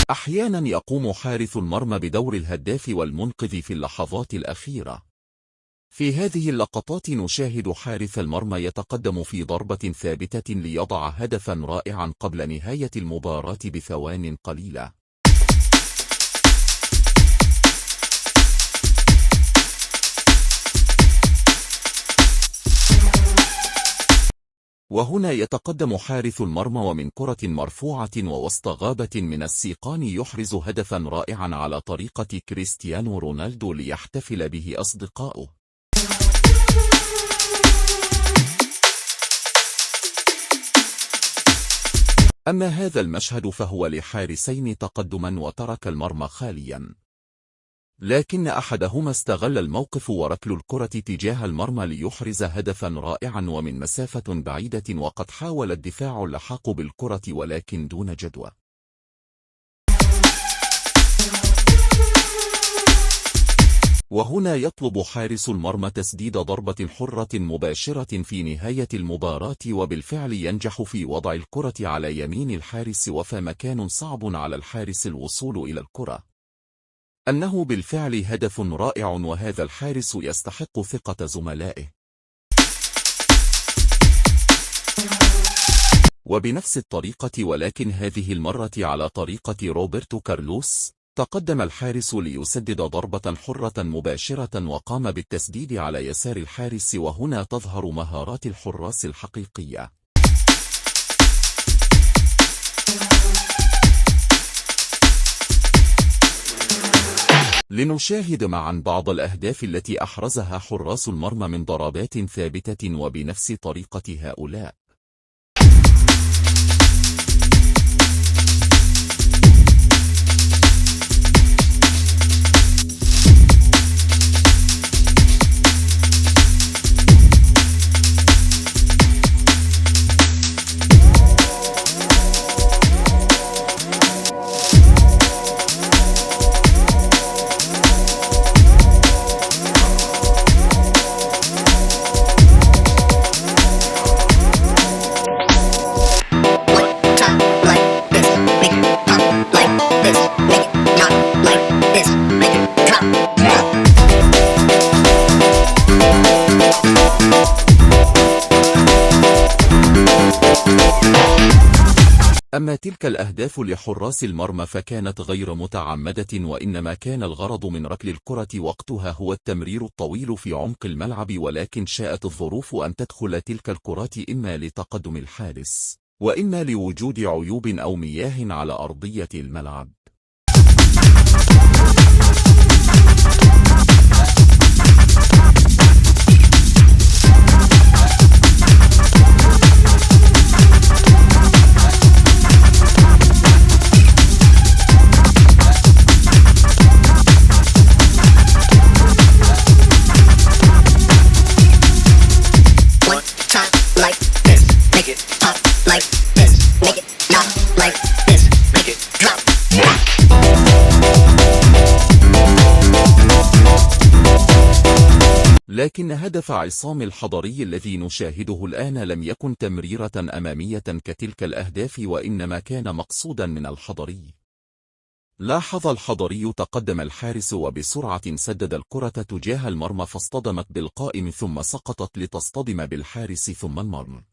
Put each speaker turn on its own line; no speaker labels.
أحيانا يقوم حارس المرمى بدور الهداف والمنقذ في اللحظات الأخيرة. في هذه اللقطات نشاهد حارس المرمى يتقدم في ضربة ثابتة ليضع هدفا رائعا قبل نهاية المباراة بثوان قليلة. وهنا يتقدم حارس المرمى ومن كرة مرفوعة ووسط غابة من السيقان يحرز هدفا رائعا على طريقة كريستيانو رونالدو ليحتفل به أصدقاؤه. أما هذا المشهد فهو لحارسين تقدما وترك المرمى خاليا، لكن أحدهما استغل الموقف وركل الكرة تجاه المرمى ليحرز هدفا رائعا ومن مسافة بعيدة، وقد حاول الدفاع اللحاق بالكرة ولكن دون جدوى. وهنا يطلب حارس المرمى تسديد ضربة حرة مباشرة في نهاية المباراة، وبالفعل ينجح في وضع الكرة على يمين الحارس، فمكان صعب على الحارس الوصول إلى الكرة. أنه بالفعل هدف رائع، وهذا الحارس يستحق ثقة زملائه. وبنفس الطريقة ولكن هذه المرة على طريقة روبرتو كارلوس، تقدم الحارس ليسدد ضربة حرة مباشرة وقام بالتسديد على يسار الحارس، وهنا تظهر مهارات الحراس الحقيقية. لنشاهد معا بعض الأهداف التي أحرزها حراس المرمى من ضربات ثابتة وبنفس طريقة هؤلاء. أما تلك الأهداف لحراس المرمى فكانت غير متعمدة، وإنما كان الغرض من ركل الكرة وقتها هو التمرير الطويل في عمق الملعب، ولكن شاءت الظروف أن تدخل تلك الكرات إما لتقدم الحارس وإما لوجود عيوب أو مياه على أرضية الملعب. لكن هدف عصام الحضري الذي نشاهده الآن لم يكن تمريرة أمامية كتلك الأهداف، وإنما كان مقصودا من الحضري. لاحظ الحضري تقدم الحارس وبسرعة سدد الكرة تجاه المرمى، فاصطدمت بالقائم ثم سقطت لتصطدم بالحارس ثم المرمى.